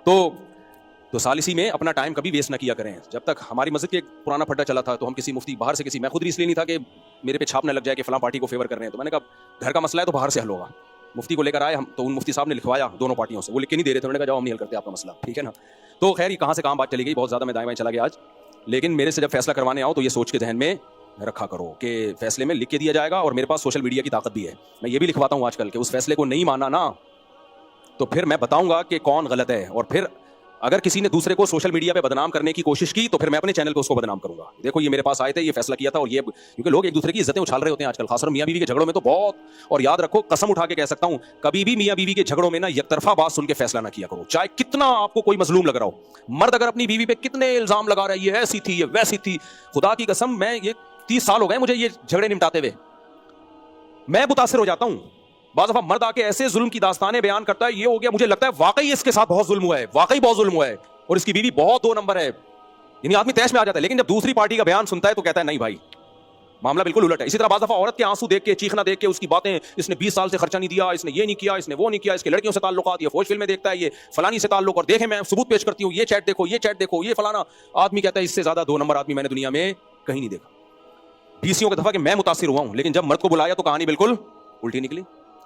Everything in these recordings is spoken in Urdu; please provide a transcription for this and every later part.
تو ثالثی میں اپنا ٹائم کبھی ویسٹ نہ کیا کریں. جب تک ہماری مسجد کے ایک پرانا پھڈا چلا تھا تو ہم کسی مفتی باہر سے کسی, میں خود بھی اس لیے نہیں تھا کہ میرے پہ چھاپ نہ لگ جائے کہ فلاں پارٹی کو فیور کر رہے ہیں, تو میں نے کہا گھر کا مسئلہ ہے تو باہر سے حل ہوگا. مفتی کو لے کر آئے ہم, تو ان مفتی صاحب نے لکھوایا دونوں پارٹیوں سے, وہ لکھ کے نہیں دے رہے تھے, انہوں نے کہا جاؤ ہم نہیں حل کرتے آپ کا مسئلہ, ٹھیک ہے نا. تو خیر یہ کہاں سے کہاں بات چلی گئی, بہت زیادہ میں دائیں بائیں چلا گیا آج. لیکن میرے سے جب فیصلہ کروانے آؤ تو یہ سوچ کے ذہن میں رکھا کرو کہ فیصلے میں لکھ کے دیا جائے گا, اور میرے پاس سوشل میڈیا کی طاقت بھی ہے. میں یہ بھی لکھواتا ہوں آج کل کہ اس فیصلے کو نہیں مانا نا تو پھر میں بتاؤں گا کہ کون غلط ہے, اور پھر اگر کسی نے دوسرے کو سوشل میڈیا پہ بدنام کرنے کی کوشش کی تو پھر میں اپنے چینل پہ اس کو بدنام کروں گا. دیکھو یہ میرے پاس آئے تھے, یہ فیصلہ کیا تھا, اور یہ کیونکہ لوگ ایک دوسرے کی عزتیں اچھال رہے ہوتے ہیں آج کل, خاص طور میاں بیوی کے جھگڑوں میں تو بہت. اور یاد رکھو, قسم اٹھا کے کہہ سکتا ہوں, کبھی بھی میاں بیوی کے جھگڑوں میں نا یک طرفہ بات سن کے فیصلہ نہ کیا کرو, چاہے کتنا آپ کو کوئی مظلوم لگ رہا ہو. مرد اگر اپنی بیوی پہ کتنے الزام لگا رہا ہے, یہ ایسی تھی, یہ ویسی تھی, خدا کی قسم میں یہ 30 سال ہو گئے مجھے یہ جھگڑے نمٹاتے ہوئے, میں متاثر ہو جاتا ہوں. بعض دفعہ مرد آ کے ایسے ظلم کی داستانیں بیان کرتا ہے, یہ ہو گیا, مجھے لگتا ہے واقعی اس کے ساتھ بہت ظلم ہوا ہے, واقعی بہت ظلم ہوا ہے, اور اس کی بیوی بہت 2 نمبر ہے. یعنی آدمی تیش میں آ جاتا ہے. لیکن جب دوسری پارٹی کا بیان سنتا ہے تو کہتا ہے نہیں بھائی معاملہ بالکل الٹ ہے. اسی طرح بعض دفعہ عورت کے آنسو دیکھ کے, چیخنا دیکھ کے, اس کی باتیں, اس نے 20 سال سے خرچہ نہیں دیا, اس نے یہ نہیں کیا, اس نے وہ نہیں کیا, اس کے لڑکیوں سے تعلقات, یہ فوج فلمیں دیکھتا ہے, یہ فلانی سے تعلق, اور دیکھیں میں ثبوت پیش کرتی ہوں, یہ چیٹ دیکھو, یہ چیٹ دیکھو, یہ فلانا. آدمی کہتا ہے اس سے زیادہ 2 نمبر آدمی میں نے دنیا میں کہیں نہیں دیکھا. 20 کا دفعہ کہ میں متاثر ہوا ہوں, لیکن جب مرد کو بلایا تو کہانی بالکل الٹی نکلی.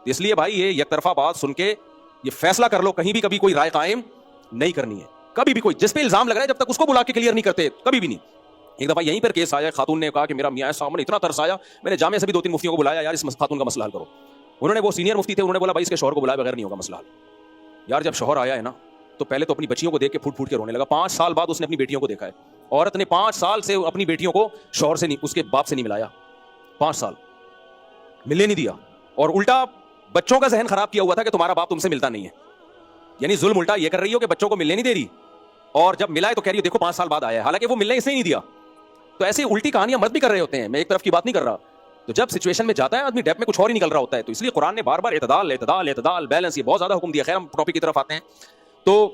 اس لیے بھائی یہ یک طرفہ بات سن کے یہ فیصلہ کر لو, کہیں بھی کبھی کوئی رائے قائم نہیں کرنی ہے. کبھی بھی کوئی جس پہ الزام لگ رہا ہے جب تک اس کو بلا کے کلیئر نہیں کرتے, کبھی بھی نہیں. ایک دفعہ یہیں پر کیس آیا, خاتون نے کہا کہ میرا میاں صاحب نے اتنا ترس آیا, میں نے جامعہ سے بھی 2-3 مفتیوں کو بلایا, یار اس خاتون کا مسئلہ حل کرو. انہوں نے, وہ سینئر مفتی تھے, انہوں نے بولا بھائی اس کے شوہر کو بلائے بغیر نہیں ہوگا مسئلہ حل. یار جب شوہر آیا ہے نا تو پہلے تو اپنی بچیوں کو دیکھ کے پھوٹ پھوٹ کے رونے لگا. 5 سال بعد اس نے اپنی بیٹیوں کو دیکھا ہے. عورت نے 5 سال سے اپنی بیٹیوں کو شوہر سے نہیں, اس کے باپ سے نہیں ملایا, 5 سال ملنے نہیں دیا, اور الٹا بچوں کا ذہن خراب کیا ہوا تھا کہ تمہارا باپ تم سے ملتا نہیں ہے. یعنی ظلم الٹا یہ کر رہی ہو کہ بچوں کو ملنے نہیں دے رہی, اور جب ملا ہے تو کہہ رہی ہو دیکھو 5 سال بعد آیا ہے, حالانکہ وہ ملنے اس نے نہیں دیا. تو ایسی الٹی کہانیاں مرد بھی کر رہے ہوتے ہیں, میں ایک طرف کی بات نہیں کر رہا. تو جب سچویشن میں جاتا ہے آدمی ڈیپ میں کچھ اور ہی نکل رہا ہوتا ہے. تو اس لیے قرآن نے بار بار اعتدال اعتدال اعتدال بیلنس یہ بہت زیادہ حکم دیا. خیر ہم ٹاپک کی طرف آتے ہیں. تو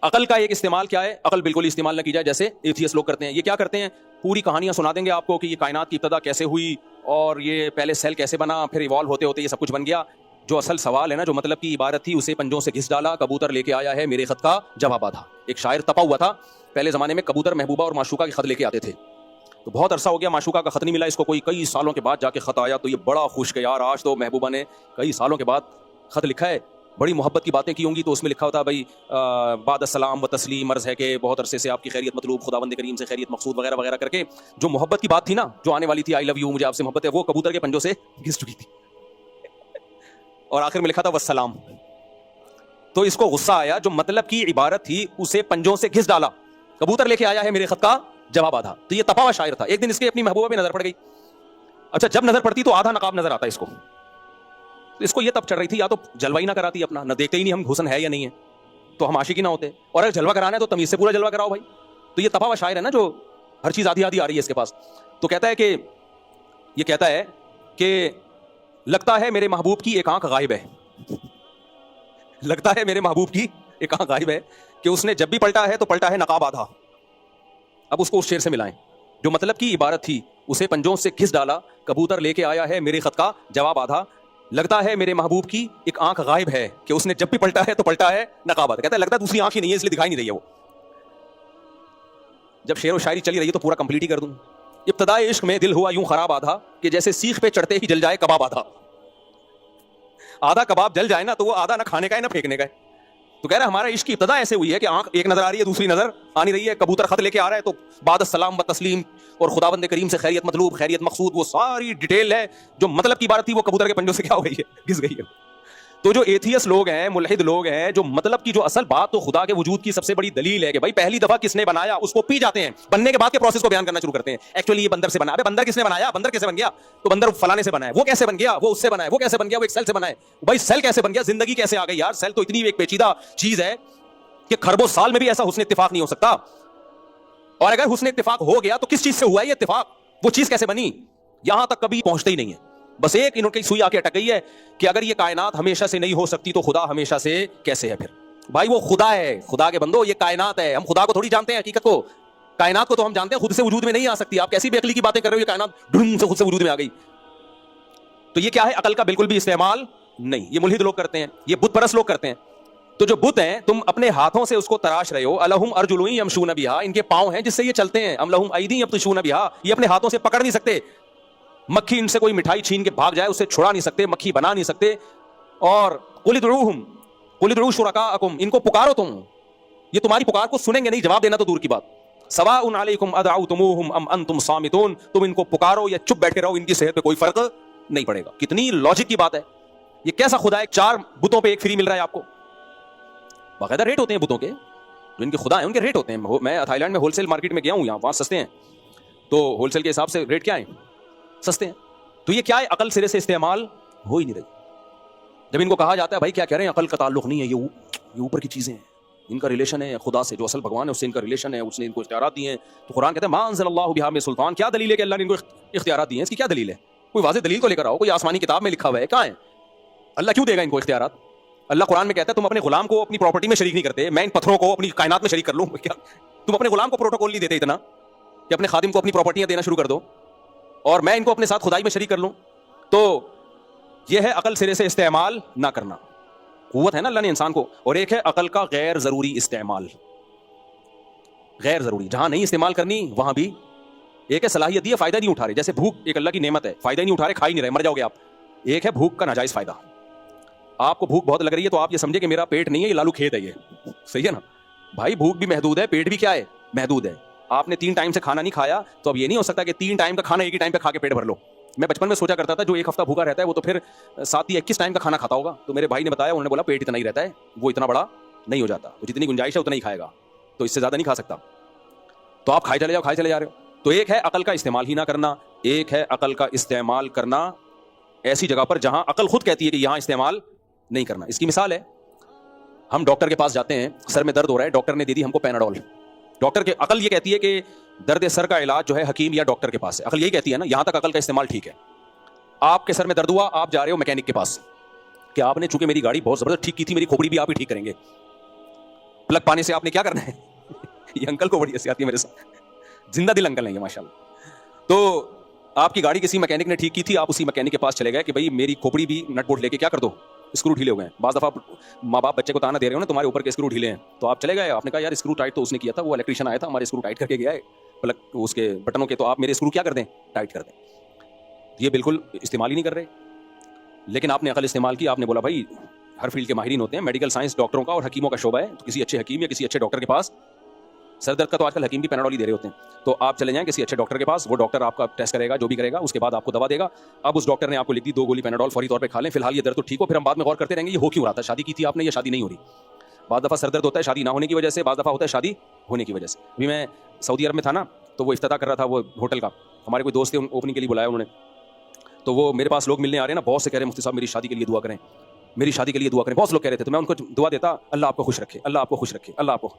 عقل کا ایک استعمال کیا ہے, عقل بالکل ہی استعمال نہ کی جائے جیسے ایتھیسٹ لوگ کرتے ہیں. یہ کیا کرتے ہیں, پوری کہانیاں سنا دیں گے آپ کو کہ یہ کائنات کی ابتدا کیسے ہوئی, اور یہ پہلے سیل کیسے بنا, پھر ایوالو ہوتے ہوتے یہ سب کچھ بن گیا. جو اصل سوال ہے نا, جو مطلب کی عبارت تھی, اسے پنجوں سے گھس ڈالا, کبوتر لے کے آیا ہے میرے خط کا جواب آدھا. ایک شاعر تپا ہوا تھا پہلے زمانے میں, کبوتر محبوبہ اور معشوقہ کے خط لے کے آتے تھے. تو بہت عرصہ ہو گیا معشوقہ کا خط نہیں ملا اس کو, کوئی سالوں کے بعد جا کے خط آیا. تو یہ بڑا خوش کہ یار آج تو محبوبہ نے کئی سالوں کے بعد خط لکھا ہے, بڑی محبت کی باتیں کی ہوں گی. تو اس میں لکھا ہوتا بھائی بعد السلام و تسلیم, عرض ہے کہ بہت عرصے سے آپ کی خیریت مطلوب, خداوند کریم سے خیریت مقصود, وغیرہ وغیرہ کر کے جو محبت کی بات تھی نا, جو آنے والی تھی, آئی لو یو, مجھے آپ سے محبت ہے, وہ کبوتر کے پنجوں سے گھس چکی تھی. اور آخر میں لکھا تھا والسلام. تو اس کو غصہ آیا, جو مطلب کی عبارت تھی اسے پنجوں سے گھس ڈالا, کبوتر لے کے آیا ہے میرے خط کا جواب آدھا. تو یہ تپا ہوا شاعر تھا. ایک دن اس کے اپنی محبوبہ پہ نظر پڑ گئی. اچھا جب نظر پڑتی تو آدھا نقاب نظر آتا اس کو. تو اس کو یہ تب چڑھ رہی تھی, یا تو جلوہ ہی نہ کراتی اپنا, نہ دیکھتے ہی نہیں ہم حسن ہے یا نہیں ہے, تو ہم عاشق ہی نہ ہوتے. اور اگر جلوہ کرانا ہے تو تمیز سے پورا جلوہ کراؤ بھائی. تو یہ تپا ہوا شاعر ہے نا, جو ہر چیز آدھی آدھی آ رہی ہے اس کے پاس. تو کہتا ہے کہ یہ کہتا ہے کہ لگتا ہے میرے محبوب کی ایک آنکھ غائب ہے, لگتا ہے میرے محبوب کی ایک آنکھ غائب ہے, کہ اس نے جب بھی پلٹا ہے تو پلٹا ہے نقاب آدھا. اب اس کو اس شعر سے ملائیں, جو مطلب کی عبارت تھی اسے پنجوں سے گھس ڈالا, کبوتر لے کے آیا ہے میرے خط کا جواب آدھا. لگتا ہے میرے محبوب کی ایک آنکھ غائب ہے, کہ اس نے جب بھی پلٹا ہے تو پلٹا ہے نقاب آدھا. کہتا ہے لگتا ہے دوسری آنکھ ہی نہیں ہے اس لیے دکھائی نہیں رہی ہے وہ. جب شعر و شاعری چلی رہی ہے تو پورا کمپلیٹ ہی کر دوں. ابتدائے عشق میں دل ہوا یوں خراب آدھا, کہ جیسے سیخ پہ چڑھتے ہی جل جائے کباب آدھا. آدھا کباب جل جائے نا تو وہ آدھا نہ کھانے کا ہے نہ پھینکنے کا ہے. تو کہہ رہا ہے ہمارا عشق کی ابتدا ایسے ہوئی ہے کہ آنکھ ایک نظر آ رہی ہے, دوسری نظر آ نہیں رہی ہے. کبوتر خط لے کے آ رہا ہے تو بعد السلام و تسلیم اور خداوند کریم سے خیریت مطلوب, خیریت مقصود, وہ ساری ڈیٹیل ہے. جو مطلب کی بات تھی وہ کبوتر کے پنجوں سے کیا ہو گئی ہے, گھس گئی ہے. تو جو ایتھیسٹ لوگ ہیں, ملحد لوگ ہیں, جو مطلب کی جو اصل بات تو خدا کے وجود کی سب سے بڑی دلیل ہے کہ بھائی پہلی دفعہ کس نے بنایا, اس کو پی جاتے ہیں, بننے کے بعد کے پروسیس کو بیان کرنا شروع کرتے ہیں. ایکچولی یہ بندر سے بنا. ابے بندر کس نے بنایا, بندر کیسے بن گیا, تو بندر فلانے سے بنا ہے, وہ کیسے بن گیا, وہ اس سے بنا ہے, وہ کیسے بن گیا, وہ ایک سیل سے بنا ہے. بھائی سیل کیسے بن گیا, زندگی کیسے آ گئی یار. سیل تو اتنی ایک پیچیدہ چیز ہے کہ کھربوں سال میں بھی ایسا حسن اتفاق نہیں ہو سکتا. اور اگر حسن اتفاق ہو گیا تو کس چیز سے ہوا ہے یہ اتفاق, وہ چیز کیسے بنی, یہاں تک کبھی پہنچتے ہی نہیں ہے. بس ایک انہوں کی سوئی آ کے اٹک گئی ہے کہ اگر یہ کائنات ہمیشہ سے نہیں ہو سکتی تو خدا ہمیشہ سے کیسے ہے. پھر بھائی وہ خدا ہے, خدا کے بندو, یہ کائنات ہے. ہم خدا کو تھوڑی جانتے ہیں حقیقت کو, کائنات کو تو ہم جانتے ہیں, خود سے وجود میں نہیں آ سکتی. آپ کیسی بے عقلی کی باتیں کر رہے ہو, یہ کائنات ڈھم سے خود سے وجود میں آ گئی. تو یہ کیا ہے, عقل کا بالکل بھی استعمال نہیں. یہ ملحد لوگ کرتے ہیں, یہ بت پرست لوگ کرتے ہیں. تو جو بت ہیں تم اپنے ہاتھوں سے اس کو تراش رہے ہو، الہم ارجل یمشون بہا، ان کے پاؤں ہیں جس سے یہ چلتے ہیں، ام لہم ایدی یبطشون بہا، یہ اپنے ہاتھوں سے پکڑ نہیں سکتے، مکھی ان سے کوئی مٹھائی چھین کے بھاگ جائے اسے چھڑا نہیں سکتے، مکھی بنا نہیں سکتے. اور قل ادعوہم قل ادعوا شرکاءکم، ان کو پکارو تم، یہ تمہاری پکار کو سنیں گے نہیں، جواب دینا تو دور کی بات. سواء علیکم ادعوتموہم ام انتم صامتون، تم ان کو پکارو یا چپ بیٹھ کے رہو، ان کی صحت پہ کوئی فرق نہیں پڑے گا. کتنی لاجک کی بات ہے. یہ کیسا خدا ہے 4 بتوں پہ 1 فری مل رہا ہے آپ کو؟ باقاعدہ ریٹ ہوتے ہیں بتوں کے، جو ان کے خدا ہیں ان کے ریٹ ہوتے ہیں. میں تھائی لینڈ میں ہول سیل مارکیٹ میں گیا ہوں، یہاں وہاں سستے ہیں، تو ہول سیل کے حساب سے ریٹ کیا ہیں؟ سستے ہیں. تو یہ کیا ہے؟ عقل سرے سے استعمال ہو ہی نہیں رہی. جب ان کو کہا جاتا ہے بھائی کیا کہہ رہے ہیں، عقل کا تعلق نہیں ہے، یہ اوپر کی چیزیں ہیں، ان کا ریلیشن ہے خدا سے، جو اصل بھگوان ہے اس سے ان کا ریلیشن ہے، اس نے ان کو اختیارات دیے ہیں. تو قرآن کہتا ہے ما انزل اللہ بہا من سلطان، کیا دلیل ہے کہ اللہ نے ان کو اختیارات دیے ہیں؟ اس کی کیا دلیل ہے؟ کوئی واضح دلیل تو لے کر آؤ، کوئی آسمانی کتاب میں لکھا ہوا ہے؟ کہاں ہے؟ اللہ کیوں دے گا ان کو اختیارات؟ اللہ قرآن میں کہتا ہے تم اپنے غلام کو اپنی پراپرٹی میں شریک نہیں کرتے، میں ان پتھروں کو اپنی کائنات میں شریک کر لوں کیا؟ تم اپنے غلام کو پروٹوکول نہیں دیتے اتنا کہ اپنے خادم کو اپنی پراپرٹیاں دینا شروع کر دو، اور میں ان کو اپنے ساتھ خدائی میں شریک کر لوں. تو یہ ہے عقل سرے سے استعمال نہ کرنا. قوت ہے نا اللہ نے انسان کو. اور ایک ہے عقل کا غیر ضروری استعمال. غیر ضروری جہاں نہیں استعمال کرنی وہاں بھی. ایک ہے صلاحیت دی ہے، فائدہ نہیں اٹھا رہے، جیسے بھوک ایک اللہ کی نعمت ہے، فائدہ نہیں اٹھا رہے، کھا ہی نہیں رہے، مر جاؤ گے آپ. ایک ہے بھوک کا ناجائز فائدہ. آپ کو بھوک بہت لگ رہی ہے تو آپ یہ سمجھے کہ میرا پیٹ نہیں ہے، یہ لالو کھیت ہے، یہ صحیح ہے نا بھائی. بھوک بھی محدود ہے، پیٹ بھی کیا ہے؟ محدود ہے. آپ نے 3 ٹائم سے کھانا نہیں کھایا تو اب یہ نہیں ہو سکتا کہ 3 ٹائم کا کھانا ایک ہی ٹائم پہ کھا کے پیٹ بھر لو. میں بچپن میں سوچا کرتا تھا جو 1 ہفتہ بھوکا رہتا ہے وہ تو پھر 7 یا 21 ٹائم کا کھانا کھاتا ہوگا. تو میرے بھائی نے بتایا، انہوں نے بولا پیٹ اتنا ہی رہتا ہے، وہ اتنا بڑا نہیں ہو جاتا، تو جتنی گنجائش ہے اتنا ہی کھائے گا، تو اس سے زیادہ نہیں کھا سکتا. تو آپ کھائے چلے جا رہے ہو. تو ایک ہے عقل کا استعمال ہی نہ کرنا، ایک ہے عقل کا استعمال کرنا ایسی جگہ پر جہاں عقل خود کہتی ہے کہ یہاں استعمال نہیں کرنا. اس کی مثال ہے، ہم ڈاکٹر کے پاس جاتے ہیں، سر میں درد ہو رہا ہے، ڈاکٹر نے دے دی ہم کو پیناڈول. ڈاکٹر کے عقل یہ کہتی ہے کہ درد سر کا علاج جو ہے حکیم یا ڈاکٹر کے پاس ہے، عقل یہی کہتی ہے نا. یہاں تک عقل کا استعمال ٹھیک ہے. آپ کے سر میں درد ہوا، آپ جا رہے ہو میکینک کے پاس کہ آپ نے چونکہ میری گاڑی بہت زبردست ٹھیک کی تھی، میری کھوپڑی بھی آپ ہی ٹھیک کریں گے. پلگ پانے سے آپ نے کیا کرنا ہے؟ یہ انکل کو بڑی ہنسی آتی ہے میرے ساتھ، زندہ دل انکل ہیں یہ ماشاء اللہ. تو آپ کی گاڑی کسی میکینک نے ٹھیک کی تھی، آپ اسی میکینک کے پاس چلے گئے کہ بھائی میری کھوپڑی بھی نٹ بولٹ لے کے کیا کر دو، اسکرو ڈھیلے ہو گئے. بعض دفعہ ماں باپ بچے کو تانا دے رہے ہو نا تمہارے اوپر کے اسکرو ڈھیلے ہیں، تو آپ چلے گئے، آپ نے کہا یار اسکرو ٹائٹ تو اس نے کیا تھا، وہ الیکٹریشین آیا تھا ہمارے اسکرو ٹائٹ کر کے گیا ہے پلگ اس کے بٹنوں کے، تو آپ میرے اسکرو کیا کر دیں؟ ٹائٹ کر دیں. یہ بالکل استعمال ہی نہیں کر رہے. لیکن آپ نے عقل استعمال کی، آپ نے بولا بھائی ہر فیلڈ کے ماہرین ہوتے ہیں، میڈیکل سائنس ڈاکٹروں کا اور حکیموں کا شعبہ ہے، تو کسی اچھے حکیم یا کسی اچھے ڈاکٹر کے پاس، سر درد کا تو آج کل حکیم بھی پیناڈول ہی دے رہے ہوتے ہیں، تو آپ چلے جائیں کسی اچھے ڈاکٹر کے پاس، وہ ڈاکٹر آپ کا ٹیسٹ کرے گا، جو بھی کرے گا، اس کے بعد آپ کو دوا دے گا. اب اس ڈاکٹر نے آپ کو لکھ دی 2 گولی پیناڈول، فوری طور پہ کھا لیں، فی الحال یہ درد تو ٹھیک ہو، پھر ہم بعد میں غور کرتے رہیں گے یہ ہو کیوں رہا تھا، شادی کی تھی آپ نے یا شادی نہیں ہو رہی. بعض دفعہ سر درد ہوتا ہے شادی نہ ہونے کی وجہ سے، بعض دفعہ ہوتا ہے شادی ہونے کی وجہ سے. ابھی میں سعودی عرب میں تھا نا، تو وہ افتتاح کر رہا تھا وہ ہوٹل کا، ہمارے کوئی دوست تھے، اوپننگ کے لیے بلایا انہوں نے. تو وہ میرے پاس لوگ ملنے آ رہے ہیں نا، بہت سے کہہ رہے ہیں مفتی صاحب میری شادی کے لیے دعا کریں، میری شادی کے لیے دعا کریں. بہت لوگ کہہ رہے تھے، تو میں ان کو دعا دیتا اللہ آپ کو خوش رکھے، اللہ آپ کو خوش رکھے، اللہ آپ کو.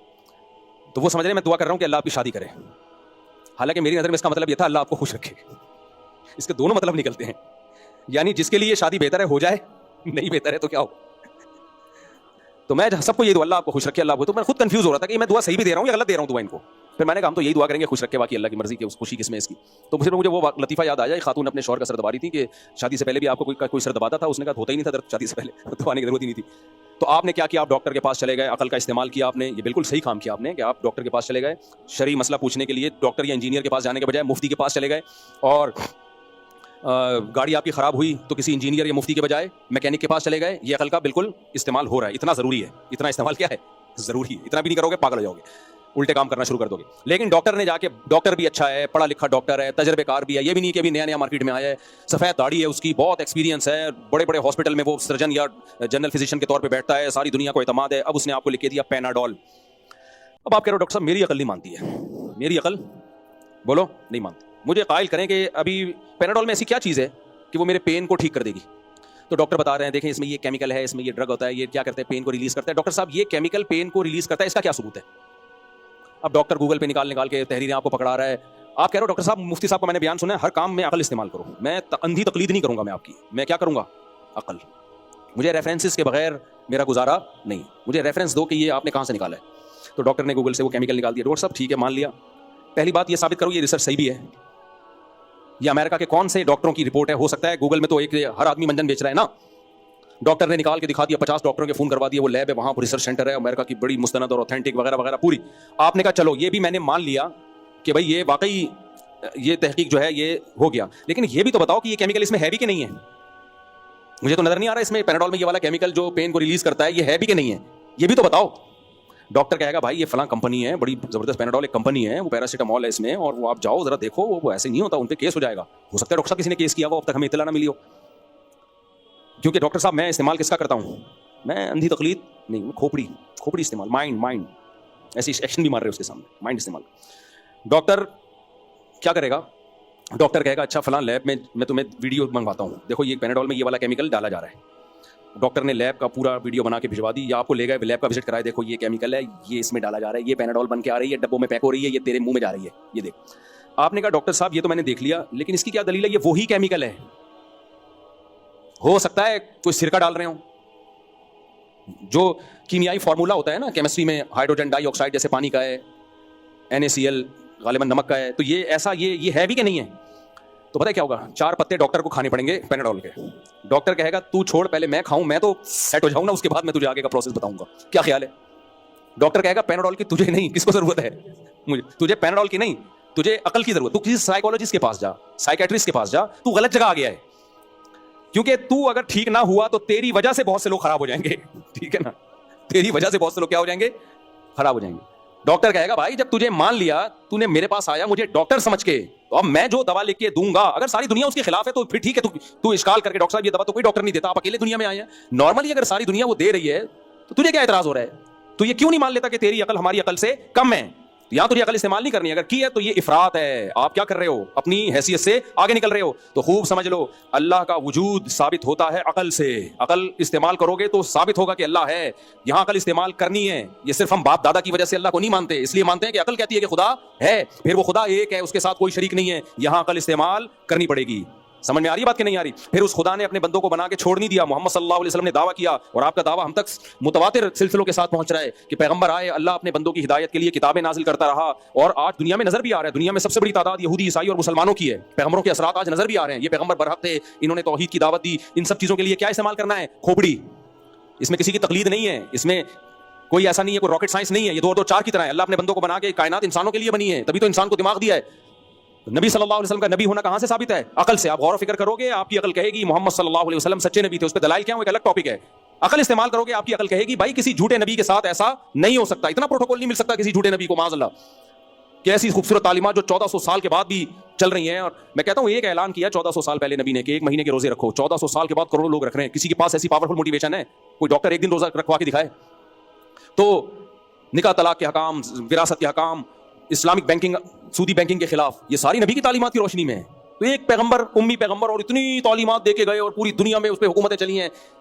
تو وہ سمجھ رہے ہیں میں دعا کر رہا ہوں کہ اللہ آپ کی شادی کرے، حالانکہ میری نظر میں اس کا مطلب یہ تھا اللہ آپ کو خوش رکھے. اس کے دونوں مطلب نکلتے ہیں، یعنی جس کے لیے شادی بہتر ہے ہو جائے، نہیں بہتر ہے تو کیا ہو. تو میں سب کو یہ دعا اللہ آپ کو خوش رکھے، اللہ آپ کو. تو میں خود کنفیوز ہو رہا تھا کہ میں دعا صحیح بھی دے رہا ہوں یا غلط دے رہا ہوں دعا ان کو. پھر میں نے کہا ہم تو یہی دعا کریں گے خوش رکھے، باقی اللہ کی مرضی، کہ اس خوشی کس میں اس کی. تو پھر مجھے وہ لطیفہ یاد آیا، ایک خاتون اپنے شوہر کا سر دبا رہی تھی کہ شادی سے پہلے بھی آپ کو کوئی سر دباتا تھا، اس نے کہا ہوتا ہی نہیں تھا درد شادی سے پہلے، دبانے کی ضرورت ہی نہیں تھی. تو آپ نے کیا کیا؟ آپ ڈاکٹر کے پاس چلے گئے، عقل کا استعمال کیا آپ نے. یہ بالکل صحیح کام کیا آپ نے کہ آپ ڈاکٹر کے پاس چلے گئے، شرعی مسئلہ پوچھنے کے لیے ڈاکٹر یا انجینئر کے پاس جانے کے بجائے مفتی کے پاس چلے گئے. اور گاڑی آپ کی خراب ہوئی تو کسی انجینئر یا مفتی کے بجائے میکینک کے پاس چلے گئے. یہ عقل کا بالکل استعمال ہو رہا ہے، اتنا ضروری ہے. اتنا استعمال کیا ہے؟ ضروری ہے. اتنا بھی نہیں کرو گے پاگل ہو جاؤ گے، الٹے کام کرنا شروع کر دو گے. لیکن ڈاکٹر نے جا کے، ڈاکٹر بھی اچھا ہے، پڑھا لکھا ڈاکٹر ہے، تجربے کار بھی ہے، یہ بھی نہیں کہ ابھی نیا نیا مارکیٹ میں آیا ہے، سفید داڑھی ہے اس کی، بہت ایکسپیرینس ہے، بڑے بڑے ہاسپٹل میں وہ سرجن یا جنرل فزیشین کے طور پہ بیٹھتا ہے، ساری دنیا کو اعتماد ہے. اب اس نے آپ کو لکھ کے دیا پیناڈول. اب آپ کہہ رہے ہو ڈاکٹر صاحب میری عقل نہیں مانتی ہے، میری عقل بولو نہیں مانتی. مجھے قائل کریں کہ ابھی پیناڈول میں ایسی کیا چیز ہے کہ وہ میرے پین کو ٹھیک کر دے گی. تو ڈاکٹر بتا رہے ہیں دیکھیں اس میں یہ کیمیکل ہے، اس میں یہ ڈرگ ہوتا ہے، یہ کیا کرتا ہے پین کو ریلیز کرتا ہے. ڈاکٹر صاحب یہ کیمیکل پین کو ریلیز کرتا ہے، اس کا کیا ثبوت ہے؟ اب ڈاکٹر گوگل پہ نکال کے تحریریں آپ کو پکڑا رہا ہے. آپ کہہ رہے ہو ڈاکٹر صاحب مفتی صاحب کا میں نے بیان سنا ہے، ہر کام میں عقل استعمال کرو. میں اندھی تقلید نہیں کروں گا، میں آپ کی، میں کیا کروں گا؟ عقل. مجھے ریفرنسز کے بغیر میرا گزارا نہیں، مجھے ریفرنس دو کہ یہ آپ نے کہاں سے نکالا ہے. تو ڈاکٹر نے گوگل سے وہ کیمیکل نکال دیا. ڈاکٹر صاحب ٹھیک ہے مان لیا. پہلی بات یہ ثابت کرو یہ ریسرچ صحیح بھی ہے. یہ امریکہ کے کون سے ڈاکٹروں کی رپورٹ ہے؟ ہو سکتا ہے گوگل میں تو ایک ہر آدمی منجن بیچ رہا ہے نا. ڈاکٹر نے نکال کے دکھا دیا, 50 ڈاکٹروں کے فون کروا دیے, وہ لیب ہے وہاں پر ریسرچ سینٹر ہے امریکہ کی بڑی مستند اور اوتھینٹک وغیرہ وغیرہ پوری. آپ نے کہا چلو یہ بھی میں نے مان لیا کہ بھائی یہ واقعی یہ تحقیق جو ہے یہ ہو گیا, لیکن یہ بھی تو بتاؤ کہ یہ کیمیکل اس میں ہے بھی کہ نہیں ہے. مجھے تو نظر نہیں آ رہا اس میں پیناڈول میں یہ والا کیمیکل جو پین کو ریلیز کرتا ہے یہ ہے بھی کہ نہیں ہے, یہ بھی تو بتاؤ. ڈاکٹر کہے گا بھائی یہ فلاں کمپنی ہے, بڑی زبردست پیناڈول ایک کمپنی ہے, وہ پیراسیٹامول ہے اس میں, اور وہ آپ جاؤ ذرا دیکھو, وہ ایسے نہیں ہوتا, ان پہ کیس ہو جائے گا. ہو سکتا ہے ڈاکٹر صاحب کسی نے کیس کیا ہو, اب تک ہمیں اطلاع نہ ملی ہو. کیونکہ ڈاکٹر صاحب میں استعمال کس کا کرتا ہوں, میں اندھی تقلید نہیں, کھوپڑی استعمال, مائنڈ ایسی ایکشن بھی مار رہے اس کے سامنے, مائنڈ استعمال. ڈاکٹر کیا کرے گا, ڈاکٹر کہے گا اچھا فلاں لیب میں تمہیں ویڈیو منگواتا ہوں, دیکھو یہ پیناڈول میں یہ والا کیمیکل ڈالا جا رہا ہے. ڈاکٹر نے لیب کا پورا ویڈیو بنا کے بھجوا دی, یا آپ کو لے گئے لیب کا وزٹ کرائے, دیکھو یہ کیمیکل ہے, یہ اس میں ڈالا جا رہا ہے, یہ پیناڈول بن کے آ رہی ہے, ڈبوں میں پیک ہو رہی ہے, یہ تیرے منہ میں جا رہی ہے, یہ دیکھ. آپ نے کہا ڈاکٹر صاحب یہ تو میں نے دیکھ لیا, لیکن اس کی کیا دلیل ہے, یہ وہی کیمیکل ہے. ہو سکتا ہے کوئی سرکہ ڈال رہے ہوں, جو کیمیائی فارمولا ہوتا ہے نا کیمسٹری میں, ہائیڈروجن ڈائی آکسائڈ جیسے پانی کا ہے, NaCl غالباً نمک کا ہے, تو یہ ایسا یہ ہے بھی کہ نہیں ہے. تو پتہ کیا ہوگا, 4 پتے ڈاکٹر کو کھانے پڑیں گے پیناڈول کے. ڈاکٹر کہے گا تو چھوڑ, پہلے میں کھاؤں, میں تو سیٹ ہو جاؤں نا, اس کے بعد میں تجھے آگے کا پروسیس بتاؤں گا. کیا خیال ہے؟ ڈاکٹر کہے گا پیناڈول کی تجھے نہیں, کس کو ضرورت ہے, مجھے, تجھے پیناڈول کی نہیں, تجھے عقل کی ضرورت. تو کسی سائیکولوجسٹ کے پاس جا, سائیکیٹرسٹ کے پاس جا, تو غلط جگہ آ گیا ہے. کیونکہ تو اگر ٹھیک نہ ہوا تو تیری وجہ سے بہت سے لوگ خراب ہو جائیں گے, ٹھیک ہے نا, تیری وجہ سے بہت سے لوگ کیا ہو جائیں گے, خراب ہو جائیں گے. ڈاکٹر کہے گا بھائی جب تجھے مان لیا, تو نے میرے پاس آیا مجھے ڈاکٹر سمجھ کے, تو اب میں جو دوا لکھ کے دوں گا, اگر ساری دنیا اس کے خلاف ہے تو پھر ٹھیک ہے, تو اشکال کر کے ڈاکٹر صاحب یہ دوا تو کوئی ڈاکٹر نہیں دیتا, آپ اکیلے دنیا میں آئے ہیں. نارملی اگر ساری دنیا وہ دے رہی ہے تو تجھے کیا اعتراض ہو رہا ہے, تو یہ کیوں نہیں مان لیتا کہ تیری عقل ہماری عقل سے کم ہے, یا تجھے عقل استعمال نہیں کرنی, اگر کی ہے تو یہ افراط ہے. آپ کیا کر رہے ہو, اپنی حیثیت سے آگے نکل رہے ہو. تو خوب سمجھ لو, اللہ کا وجود ثابت ہوتا ہے عقل سے. عقل استعمال کرو گے تو ثابت ہوگا کہ اللہ ہے. یہاں عقل استعمال کرنی ہے, یہ صرف ہم باپ دادا کی وجہ سے اللہ کو نہیں مانتے, اس لیے مانتے ہیں کہ عقل کہتی ہے کہ خدا ہے, پھر وہ خدا ایک ہے, اس کے ساتھ کوئی شریک نہیں ہے. یہاں عقل استعمال کرنی پڑے گی. سمجھ میں آ رہی بات کہ نہیں آ رہی؟ پھر اس خدا نے اپنے بندوں کو بنا کے چھوڑ نہیں دیا. محمد صلی اللہ علیہ وسلم نے دعویٰ کیا, اور آپ کا دعویٰ ہم تک متواتر سلسلوں کے ساتھ پہنچ رہا ہے کہ پیغمبر آئے, اللہ اپنے بندوں کی ہدایت کے لیے کتابیں نازل کرتا رہا, اور آج دنیا میں نظر بھی آ رہا ہے, دنیا میں سب سے بڑی تعداد یہودی, عیسائی اور مسلمانوں کی ہے. پیغمبروں کے اثرات آج نظر بھی آ رہے ہیں. یہ پیغمبر برحق تھے, انہوں نے توحید کی دعوت دی. ان سب چیزوں کے لیے کیا استعمال کرنا ہے, کھوپڑی. اس میں کسی کی تقلید نہیں ہے, اس میں کوئی ایسا نہیں ہے, کوئی راکٹ سائنس نہیں ہے, یہ 2 اور 2 4 کی طرح ہے. اللہ اپنے بندوں کو بنا کے, کائنات انسانوں کے لیے بنی ہے, تبھی تو انسان کو دماغ دیا ہے. نبی صلی اللہ علیہ وسلم کا نبی ہونا کہاں سے ثابت ہے؟ عقل سے. آپ غور و فکر کرو گے, آپ کی عقل کہے گی محمد صلی اللہ علیہ وسلم سچے نبی تھے. اس پہ دلائل کیا ہو, ایک الگ ٹاپک ہے. عقل استعمال کرو گے, آپ کی عقل کہے گی بھائی کسی جھوٹے نبی کے ساتھ ایسا نہیں ہو سکتا, اتنا پروٹوکول نہیں مل سکتا کسی جھوٹے نبی کو, معاذ اللہ. کہ ایسی خوبصورت تعلیمات جو 1400 سال کے بعد بھی چل رہی ہیں. اور میں کہتا ہوں ایک اعلان کیا 1400 سال پہلے نبی نے کہ 1 مہینے کے روزے رکھو. 1400 سال کے بعد کروڑوں لوگ رکھ رہے ہیں. کسی کے پاس ایسی پاورفل موٹیویشن ہے؟ کوئی ڈاکٹر ایک دن روزہ رکھوا کے دکھائے. تو نکاح طلاق کے حکام, وراثت کے حکام, اسلامک بینکنگ, سودی بینکنگ کے خلاف, یہ ساری نبی کی تعلیمات کی روشنی میں ہے. تو ایک پیغمبر, امی پیغمبر, اور اتنی تعلیمات دے کے گئے, اور پوری دنیا میں اس پہ حکومتیں چلی ہیں.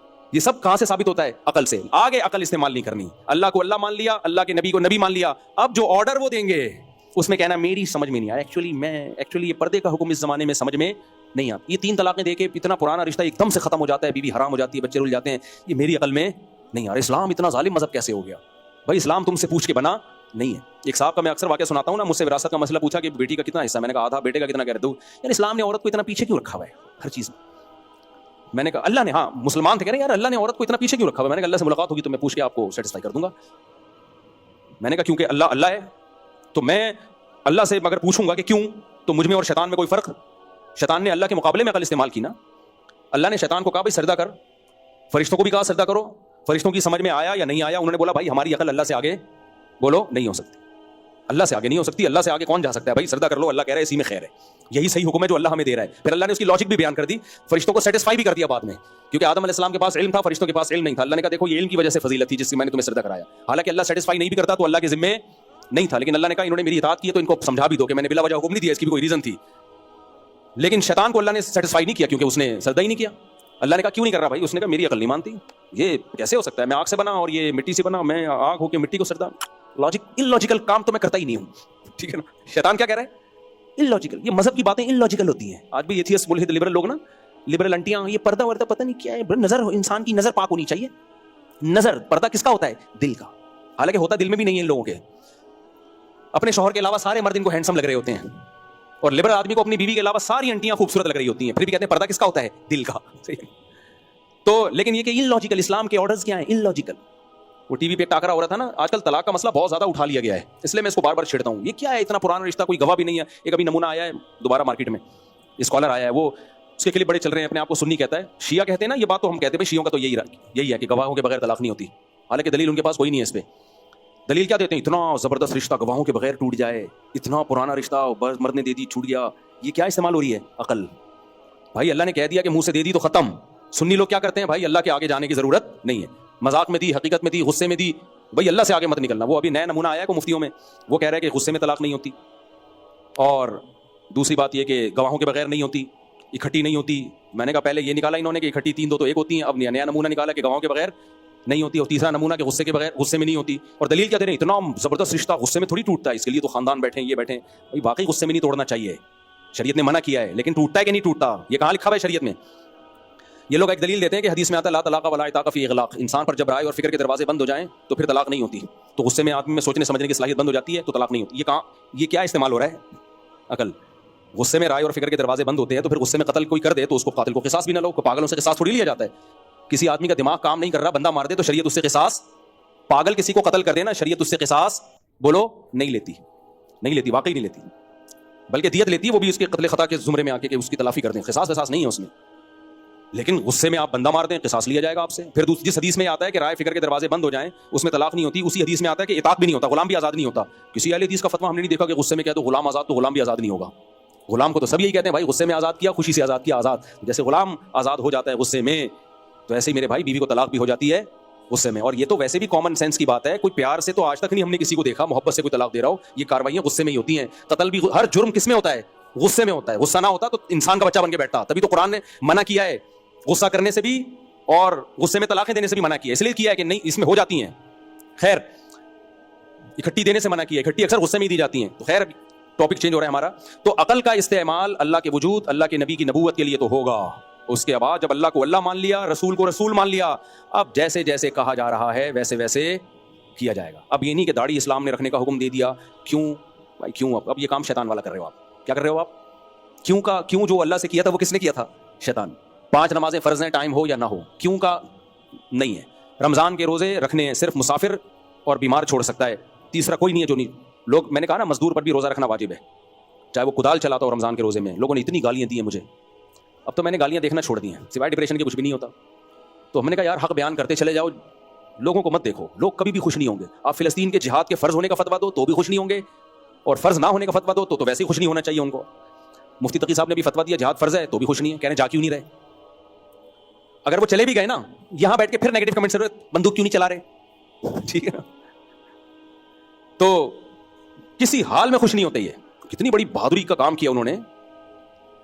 یہ سب کہاں سے ثابت ہوتا ہے؟ عقل سے. آگے عقل استعمال نہیں کرنی. اللہ کو اللہ مان لیا, اللہ کے نبی کو نبی مان لیا. اب جو آرڈر وہ دیں گے اس میں کہنا میری سمجھ میں نہیں آیا, ایکچولی یہ پردے کا حکم اس زمانے میں سمجھ میں نہیں آتا. یہ 3 طلاقیں دے کے اتنا پرانا رشتہ ایک دم سے ختم ہو جاتا ہے, بیوی حرام ہو جاتی ہے, بچے رل جاتے ہیں, یہ میری عقل میں نہیں آ رہا. اسلام اتنا ظالم مذہب کیسے ہو گیا بھائی؟ اسلام تم سے پوچھ کے بنا نہیں ہے. ایک صاحب کا میں اکثر واقعہ سناتا ہوں نا, مجھ سے وراثت کا مسئلہ پوچھا کہ بیٹی کا کتنا حصہ, میں نے کہا آدھا, بیٹے کا کتنا کہہ رہے ہو. یار اسلام نے عورت کو اتنا پیچھے کیوں رکھا ہوا ہے ہر چیز میں؟ میں نے کہا اللہ نے, ہاں مسلمان تھے, کہہ رہے یار اللہ نے عورت کو اتنا پیچھے کیوں رکھا ہوا ہے. میں نے کہا اللہ سے ملاقات ہوگی تو میں پوچھ کے آپ کو سیٹسفائی کر دوں گا. میں نے کہا کیونکہ اللہ اللہ ہے, تو میں اللہ سے اگر پوچھوں گا کہ کیوں, تو مجھ میں اور شیطان میں کوئی فرق؟ شیطان نے اللہ کے مقابلے میں عقل استعمال کی نا. اللہ نے شیطان کو کہا بھائی سجدہ کر, فرشتوں کو بھی کہا سجدہ کرو. فرشتوں کی سمجھ میں آیا یا نہیں آیا؟ انہوں نے بولا بھائی ہماری عقل اللہ سے آگے, بولو, نہیں ہو سکتی. اللہ سے آگے نہیں ہو سکتی. اللہ سے آگے کون جا سکتا ہے بھائی؟ سجدہ کر لو, اللہ کہہ رہا ہے اسی میں خیر ہے, یہی صحیح حکم ہے جو اللہ ہمیں دے رہا ہے. پھر اللہ نے اس کی لاجک بھی بیان کر دی, فرشتوں کو سیٹسفائی بھی کر دیا بعد میں, کیونکہ آدم علیہ السلام کے پاس علم تھا, فرشتوں کے پاس علم نہیں تھا. اللہ نے کہا دیکھو یہ علم کی وجہ سے فضیلت تھی جس سے میں نے تمہیں سجدہ کرایا. حالانکہ اللہ سیٹسفائی نہیں بھی کرتا تو اللہ کے ذمے نہیں تھا, لیکن اللہ نے کہا انہوں نے میری اطاعت کی تو ان کو سمجھا بھی دو کہ میں نے بلا وجہ حکم نہیں دیا, اس کی بھی کوئی ریزن تھی. لیکن شیطان کو اللہ نے سیٹسفائی نہیں کیا کیونکہ اس نے سجدہ ہی نہیں کیا. اللہ نے کہا کیوں نہیں کر رہا بھائی؟ اس نے کہا میری عقل نہیں مانتی, یہ کیسے ہو سکتا ہے, میں آگ سے بنا اور یہ مٹی سے بنا, میں آگ ہو کے مٹی کو سجدہ, illogical کام تو میں کرتا ہی نہیں ہوں. ٹھیک ہے نا. شیطان کیا کہہ رہا ہے؟ illogical. یہ مذہب کی باتیں illogical ہوتی ہیں. آج بھی ایتھیسٹ ملحد لبرل لوگ نا, لبرل انٹیاں, یہ پردہ وردہ پتہ نہیں کیا ہے. نظر, انسان کی نظر پاک ہونی چاہیے. نظر, پردہ کس کا ہوتا ہے؟ دل کا. حالانکہ ہوتا دل میں بھی نہیں ہے ان لوگوں کے. اپنے شوہر کے علاوہ سارے مرد ان کو ہینڈسم لگ رہے ہوتے ہیں, اور لبرل آدمی کو اپنی بیوی کے علاوہ ساری انٹیاں خوبصورت لگ رہی ہوتی ہیں, پھر بھی کہتے ہیں پردہ کس کا ہوتا ہے؟ دل کا. تو لیکن یہ کہ ان لاجیکل اسلام کے آرڈرز کیا ہیں, ان لاجیکل. وہ ٹی وی پہ ٹاکرا ہو رہا تھا نا, آج کل طلاق کا مسئلہ بہت زیادہ اٹھا لیا گیا ہے, اس لیے میں اس کو بار بار چھیڑتا ہوں. یہ کیا ہے اتنا پرانا رشتہ, کوئی گواہ بھی نہیں ہے. ایک ابھی نمونہ آیا ہے دوبارہ مارکیٹ میں, اسکالر آیا ہے, وہ اس کے کلپ بڑے چل رہے ہیں, اپنے آپ کو سنی کہتا ہے, شیعہ کہتے ہیں نا, یہ بات تو ہم کہتے ہیں شیعوں کا تو یہی ہے کہ گواہوں کے بغیر طلاق نہیں ہوتی, حالانکہ دلیل ان کے پاس کوئی نہیں ہے اس پہ. دلیل کیا دیتے ہیں, اتنا زبردست رشتہ گواہوں کے بغیر ٹوٹ جائے, اتنا پرانا رشتہ مرد نے دے دی چھوٹ گیا, یہ کیا استعمال ہو رہی ہے عقل. بھائی اللہ نے کہہ دیا کہ منہ سے دے دی تو ختم. سنی لوگ کیا کرتے ہیں, بھائی اللہ کے آگے جانے کی ضرورت نہیں ہے, مذاق میں دی, حقیقت میں دی, غصے میں دی, بھائی اللہ سے آگے مت نکلنا. وہ ابھی نیا نمونہ آیا ہے کو مفتیوں میں, وہ کہہ رہے ہیں کہ غصے میں طلاق نہیں ہوتی, اور دوسری بات یہ کہ گواہوں کے بغیر نہیں ہوتی, اکٹھی نہیں ہوتی. میں نے کہا پہلے یہ نکالا انہوں نے کہ اکٹھی 3 2 تو 1 ہوتی ہیں, اب نیا نمونہ نکالا کہ گواہوں کے بغیر نہیں ہوتی, اور تیسرا نمونہ کہ غصے کے بغیر, غصے میں نہیں ہوتی. اور دلیل کیا دے رہے ہیں, اتنا زبردست رشتہ غصے میں تھوڑی ٹوٹتا ہے, اس کے لیے تو خاندان بیٹھے ہیں, یہ بیٹھے ہیں. بھائی واقعی غصے میں نہیں توڑنا چاہیے, شریعت نے منع کیا ہے, لیکن ٹوٹتا ہے کہ نہیں ٹوٹتا, یہ کہاں لکھا ہوا ہے شریعت میں. یہ لوگ ایک دلیل دیتے ہیں کہ حدیث میں آتا ہے لا طلاق ولا عتاق فی اغلاق, انسان پر جب رائے اور فکر کے دروازے بند ہو جائیں تو پھر طلاق نہیں ہوتی. تو غصے میں آدمی میں سوچنے سمجھنے کی صلاحیت بند ہو جاتی ہے تو طلاق نہیں ہوتی. یہ کہاں, یہ کیا استعمال ہو رہا ہے عقل. غصے میں رائے اور فکر کے دروازے بند ہوتے ہیں تو پھر غصے میں قتل کوئی کر دے تو اس کو قاتل کو قصاص بھی نہ لو, پاگلوں سے قصاص تھوڑی لیا جاتا ہے. کسی آدمی کا دماغ کام نہیں کر رہا, بندہ مار دے تو شریعت اس سے قصاص, پاگل کسی کو قتل کر دینا شریعت اس سے قصاص بولو نہیں لیتی, نہیں لیتی, واقعی نہیں لیتی, بلکہ دیت لیتی ہے, وہ بھی اس کے قتل خطا کے زمرے میں آ کے کہ اس کی تلافی کر دیں, قصاص وصاص نہیں ہے اس میں. لیکن غصے میں آپ بندہ مار دیں قصاص لیا جائے گا آپ سے. پھر جس حدیث میں آتا ہے کہ رائے فکر کے دروازے بند ہو جائیں اس میں طلاق نہیں ہوتی, اسی حدیث میں آتا ہے کہ اطاعت بھی نہیں ہوتا, غلام بھی آزاد نہیں ہوتا. کسی اہل حدیث کا فتویٰ ہم نے نہیں دیکھا کہ غصے میں کہہ دو غلام آزاد تو غلام بھی آزاد نہیں ہوگا. غلام کو تو سب یہی کہتے ہیں بھائی غصے میں آزاد کیا, خوشی سے آزاد کیا, آزاد. جیسے غلام آزاد ہو جاتا ہے غصے میں, تو ایسے ہی میرے بھائی بیوی کو طلاق بھی ہو جاتی ہے غصے میں. اور یہ تو ویسے بھی کامن سینس کی بات ہے, کوئی پیار سے تو آج تک نہیں ہم نے کسی کو دیکھا محبت سے کوئی طلاق دے رہا ہو. یہ کاروائیاں غصے میں ہی ہوتی ہیں. قتل بھی, ہر جرم کس میں ہوتا ہے, غصے میں ہوتا ہے. غصہ نہ ہوتا تو انسان کا بچہ بن کے بیٹھتا, تبھی تو قرآن نے منع کیا ہے غصہ کرنے سے بھی اور غصے میں طلاقیں دینے سے بھی منع کیا ہے. اس لیے کیا ہے کہ نہیں اس میں ہو جاتی ہیں, خیر اکٹھی دینے سے منع کیا ہے, اکٹھی اکثر غصے میں ہی دی جاتی ہیں. تو خیر ٹاپک چینج ہو رہا ہے ہمارا. تو عقل کا استعمال اللہ کے وجود, اللہ کے نبی کی نبوت کے لیے تو ہوگا. اس کے بعد جب اللہ کو اللہ مان لیا, رسول کو رسول مان لیا, اب جیسے جیسے کہا جا رہا ہے ویسے ویسے کیا جائے گا. اب یہ نہیں کہ داڑھی اسلام نے رکھنے کا حکم دے دیا, کیوں بھائی کیوں, اب یہ کام شیطان والا کر رہے ہو آپ. کیا کر رہے ہو آپ, کیوں کا کیوں, جو اللہ سے کیا تھا وہ کس نے کیا تھا, شیطان. 5 نمازیں فرض ہیں ٹائم ہو یا نہ ہو, کیوں کا نہیں ہے. رمضان کے روزے رکھنے ہیں, صرف مسافر اور بیمار چھوڑ سکتا ہے, تیسرا کوئی نہیں ہے جو نہیں. لوگ, میں نے کہا نا مزدور پر بھی روزہ رکھنا واجب ہے, چاہے وہ کدال چلاتا ہو رمضان کے روزے میں. لوگوں نے اتنی گالیاں دی ہیں مجھے, اب تو میں نے گالیاں دیکھنا چھوڑ دی ہیں, سوائے ڈپریشن کے کچھ بھی نہیں ہوتا. تو ہم نے کہا یار حق بیان کرتے چلے جاؤ, لوگوں کو مت دیکھو, لوگ کبھی بھی خوش نہیں ہوں گے. آپ فلسطین کے جہاد کے فرض ہونے کا فتویٰ دو تو بھی خوش نہیں ہوں گے, اور فرض نہ ہونے کا فتویٰ دو تو ویسے ہی خوش نہیں ہونا چاہیے ان کو. مفتی تقی صاحب نے بھی فتویٰ دیا جہاد فرض ہے تو بھی خوش نہیں ہے, کہنے جا کیوں نہیں رہے. اگر وہ چلے بھی گئے نا یہاں بیٹھ کے پھر نیگیٹو کمنٹ سے بندوق کیوں نہیں چلا رہے, ٹھیک ہے نا. تو کسی حال میں خوش نہیں ہوتے. یہ کتنی بڑی بہادری کا کام کیا انہوں نے,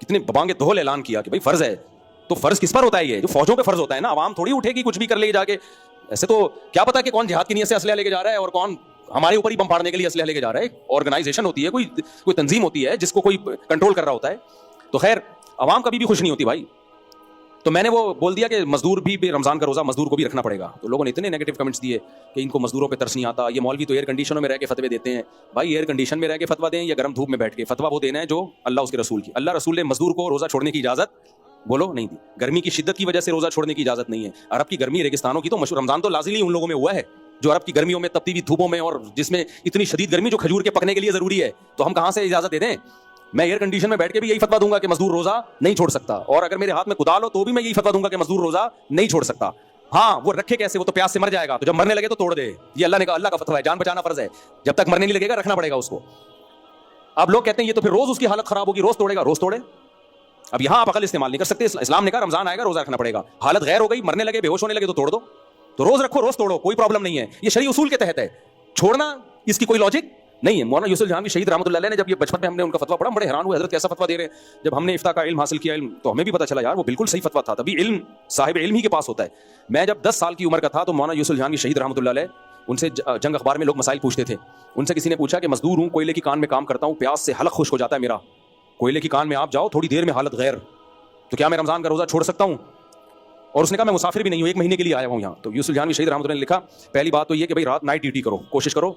کتنے ببانگ دھول اعلان کیا کہ بھائی فرض ہے. تو فرض کس پر ہوتا ہے, یہ جو فوجوں پہ فرض ہوتا ہے نا, عوام تھوڑی اٹھے گی کچھ بھی کر لے جا کے. ایسے تو کیا پتا کہ کون جہاد کی نیت سے اسلحہ لے کے جا رہا ہے اور کون ہمارے اوپر ہی بم پھاڑنے کے لیے اسلحہ لے کے جا رہا ہے. آرگنائزیشن ہوتی ہے, کوئی تنظیم ہوتی ہے جس کو کوئی کنٹرول کر رہا ہوتا ہے. تو خیر عوام کبھی بھی خوش نہیں ہوتی بھائی. تو میں نے وہ بول دیا کہ مزدور بھی رمضان کا روزہ مزدور کو بھی رکھنا پڑے گا. تو لوگوں نے اتنے نیگیٹو کمنٹس دیے کہ ان کو مزدوروں پہ ترس نہیں آتا, یہ مولوی تو ایئر کنڈیشنوں میں رہ کے فتوے دیتے ہیں. بھائی ایئر کنڈیشن میں رہ کے فتویٰ دیں یا گرم دھوپ میں بیٹھ کے, فتویٰ وہ دینا ہے جو اللہ اس کے رسول کی. اللہ رسول نے مزدور کو روزہ چھوڑنے کی اجازت بولو نہیں دی. گرمی کی شدت کی وجہ سے روزہ چھوڑنے کی اجازت نہیں ہے. عرب کی گرمی ریگستانوں کی تو مشہور, رمضان تو لازمی ان لوگوں میں ہوا ہے جو عرب کی گرمیوں میں تپتی ہوئی دھوپوں میں, اور جس میں اتنی شدید گرمی جو کھجور کے پکنے کے لیے ضروری ہے. تو ہم کہاں سے اجازت دے دیں. میں ایئر کنڈیشن میں بیٹھ کے بھی یہی فتویٰ دوں گا کہ مزدور روزہ نہیں چھوڑ سکتا, اور اگر میرے ہاتھ میں کدال ہو تو بھی میں یہی فتویٰ دوں گا کہ مزدور روزہ نہیں چھوڑ سکتا. ہاں وہ رکھے کیسے, وہ تو پیاس سے مر جائے گا, تو جب مرنے لگے تو توڑ دے. یہ اللہ نے کہا, اللہ کا فتویٰ ہے, جان بچانا فرض ہے. جب تک مرنے نہیں لگے گا رکھنا پڑے گا اس کو. اب لوگ کہتے ہیں یہ تو پھر روز اس کی حالت خراب ہوگی, روز توڑے گا, روز توڑے. اب یہاں آپ عقل استعمال نہیں کر سکتے. اسلام نے کہا رمضان آئے گا روزہ رکھنا پڑے گا, حالت غیر ہو گئی, مرنے لگے, بے ہوش ہونے لگے تو توڑ دو. تو روز رکھو, روز توڑو, کوئی پرابلم نہیں ہے. یہ شرعی اصول کے تحت ہے, چھوڑنا اس کی کوئی لاجک نہیں ہے. مولانا یوسف جہانوی شہید رحمۃ اللہ علیہ نے جب یہ بچپن میں ہم نے ان کا فتویٰ پڑھا, بڑے حیران ہوئے, حضرت کیسا فتویٰ دے رہے ہیں. جب ہم نے افتاء کا علم حاصل کیا, علم تو ہمیں بھی پتہ چلا یار وہ بالکل صحیح فتویٰ تھا. تبھی علم صاحب علم ہی کے پاس ہوتا ہے. میں جب 10 سال کی عمر کا تھا تو مولانا یوسف جہانوی شہید رحمۃ اللہ علیہ, ان سے جنگ اخبار میں لوگ مسائل پوچھتے تھے. ان سے کسی نے پوچھا کہ مزدور ہوں, کوئلے کی کان میں کام کرتا ہوں, پیاس سے حلق خشک ہو جاتا ہے میرا, کوئلے کی کان میں آپ جاؤ تھوڑی دیر میں حالت غیر, تو کیا میں رمضان کا روزہ چھوڑ سکتا ہوں؟ اور اس نے کہا میں مسافر بھی نہیں ہوں, 1 مہینے کے لیے آیا ہوں یہاں. تو یوسف جہانوی شہید رحمۃ اللہ نے لکھا, پہلی بات تو یہ کہ بھائی رات نائٹ ڈیوٹی کرو, کوشش کرو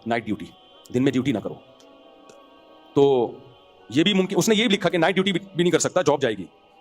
نائٹ ڈیوٹی, دن میں ڈیوٹی نہ کرو. تو یہ بھی ممکن, اس نے یہ بھی لکھا کہ نائٹ ڈیوٹی بھی نہیں کر سکتا, جاب جائے گی.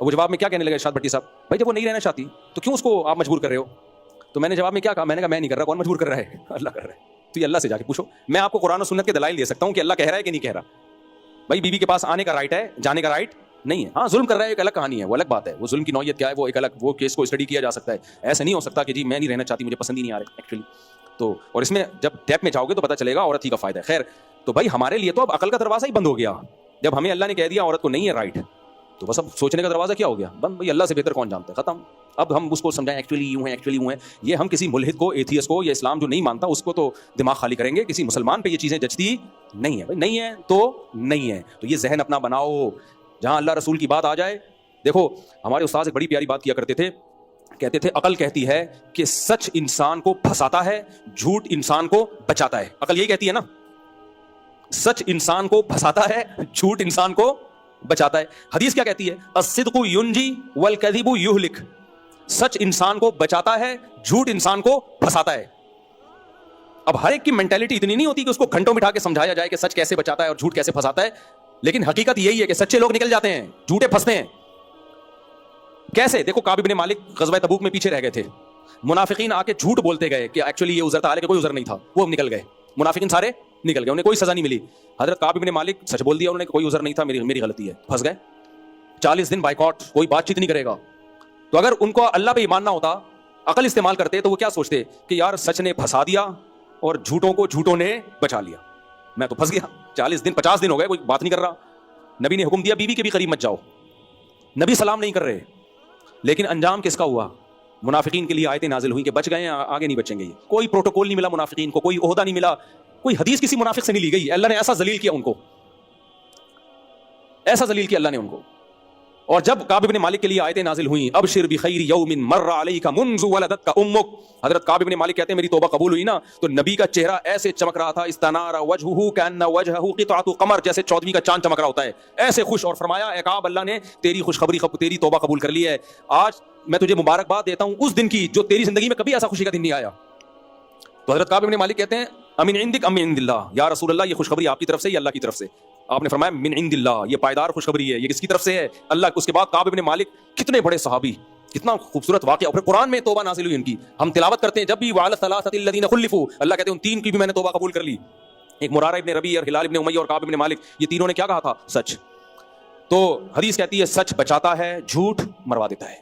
اور وہ جواب میں کیا کہنے لگے ارشاد بھٹی صاحب, بھائی جب وہ نہیں رہنا چاہتی تو کیوں اس کو آپ مجبور کر رہے ہو؟ تو میں نے جواب میں کیا کہا, میں نے کہا میں نہیں کر رہا, کون مجبور کر رہا ہے؟ اللہ کر رہا ہے. تو یہ اللہ سے جا کے پوچھو. میں آپ کو قرآن و سنت کے دلائل دے سکتا ہوں کہ اللہ کہہ رہا ہے کہ نہیں کہہ رہا. بھائی بیوی کے پاس آنے کا رائٹ ہے, جانے کا رائٹ نہیں ہے. ہاں ظلم کر رہا ہے ایک الگ کہانی ہے, وہ الگ بات ہے, وہ ظلم کی نوعیت کیا ہے وہ ایک الگ, وہ کیس کو اسٹڈی کیا جا سکتا ہے. ایسا نہیں ہو سکتا کہ جی میں نہیں رہنا چاہتی, مجھے پسند ہی نہیں آ رہا ایکچولی. تو اور اس میں جب ڈیپ میں جاؤ گے تو پتہ چلے گا عورت ہی کا فائدہ ہے. خیر, تو بھائی ہمارے لیے تو اب عقل کا دروازہ ہی بند ہو گیا. جب ہمیں اللہ نے کہہ دیا عورت کو نہیں ہے رائٹ, تو بس اب سوچنے کا دروازہ کیا ہو گیا بند. بھائی اللہ سے بہتر کون جانتا ہے, ختم. اب ہم اس کو سمجھائیں ایکچولی یوں ہے, ایکچولی یوں ہے. یہ ہم کسی ملحد کو, ایتھیس کو, یا اسلام جو نہیں مانتا اس کو تو دماغ خالی کریں گے. کسی مسلمان پہ یہ چیزیں جچتی نہیں ہے. بھائی نہیں ہے تو نہیں ہے, تو یہ ذہن اپنا بناؤ. جہاں اللہ رسول کی بات آ جائے, دیکھو ہمارے استاد ایک بڑی پیاری بات کیا کرتے تھے, کہتے تھے عقل کہتی ہے کہ سچ انسان کو پھنساتا ہے, جھوٹ انسان کو بچاتا ہے. عقل یہی کہتی ہے نا, سچ انسان کو پھنساتا ہے, جھوٹ انسان کو بچاتا ہے. حدیث کیا کہتی ہے؟ الصدق ینجی والکذب یہلک. سچ انسان کو بچاتا ہے, جھوٹ انسان کو پھنساتا ہے. اب ہر ایک کی مینٹیلٹی اتنی نہیں ہوتی کہ اس کو گھنٹوں بٹھا کے سمجھایا جائے کہ سچ کیسے بچاتا ہے اور جھوٹ کیسے پھنساتا ہے, لیکن حقیقت یہی ہے کہ سچے لوگ نکل جاتے ہیں, جھوٹے پھنستے ہیں. کیسے؟ دیکھو کعب بن مالک غزوہ تبوک میں پیچھے رہ گئے تھے, منافقین آ کے جھوٹ بولتے گئے کہ ایکچولی یہ عذر تھا, حالانکہ کوئی عذر نہیں تھا. وہ نکل گئے, منافقین سارے نکل گئے, انہیں کوئی سزا نہیں ملی. حضرت کعب بن مالک سچ بول دیا انہوں نے, کوئی عذر نہیں تھا, میری غلطی ہے, پھنس گئے. 40 دن بائیکاٹ, کوئی بات چیت نہیں کرے گا. تو اگر ان کو اللہ پہ ایمان نہ ہوتا, عقل استعمال کرتے, تو وہ کیا سوچتے کہ یار سچ نے پھنسا دیا اور جھوٹوں کو جھوٹوں نے بچا لیا, میں تو پھنس گیا. 40 دن 50 دن ہو گئے, کوئی بات نہیں کر رہا. نبی نے حکم دیا بیوی کے بھی قریب مت جاؤ, نبی سلام نہیں کر رہے, لیکن انجام کس کا ہوا؟ منافقین کے لیے آیتیں نازل ہوئیں کہ بچ گئے ہیں, آگے نہیں بچیں گے. کوئی پروٹوکول نہیں ملا منافقین کو, کوئی عہدہ نہیں ملا, کوئی حدیث کسی منافق سے نہیں لی گئی. اللہ نے ایسا ذلیل کیا ان کو, ایسا ذلیل کیا اللہ نے ان کو. اور جب کعب بن مالک کے لیے آیتیں نازل ہوئیں, ابشر بخیر یوم مر علیک منذ ولدتک امک, حضرت کعب بن مالک کہتے ہیں میری توبہ قبول ہوئی نا, تو نبی کا چہرہ ایسے چمک رہا تھا, استنار وجہہ کأن وجہہ قطعۃ قمر, جیسے 14ویں کا چاند چمک رہا ہوتا ہے, ایسے خوش. اور فرمایا اے کعب, اللہ نے تیری خوشخبری, تیری توبہ قبول کر لی ہے. آج میں تجھے مبارکباد دیتا ہوں اس دن کی جو تیری زندگی میں کبھی ایسا خوشی کا دن نہیں آیا. تو حضرت کعب بن مالک کہتے ہیں امن عندک ام من عند اللہ, یا رسول اللہ یہ خوشخبری آپ کی طرف سے یا اللہ کی طرف سے؟ آپ نے فرمایا من عند اللہ, یہ پائیدار خوشخبری ہے, یہ کس کی طرف سے ہے؟ اللہ. اس کے بعد کعب بن مالک کتنے بڑے صحابی, کتنا خوبصورت واقعہ. اور پھر قرآن میں توبہ نازل ہوئی ان کی, ہم تلاوت کرتے ہیں جب بھی, وعلی الثلاثۃ الذین خلفوا, اللہ کہتے ہیں ان 3 کی بھی میں نے توبہ قبول کر لی. ایک مرارہ ابن ربیع اور ہلال ابن امیہ اور کعب بن مالک, یہ تینوں نے کیا کہا تھا؟ سچ. تو حدیث کہتی ہے سچ بچاتا ہے, جھوٹ مروا دیتا ہے.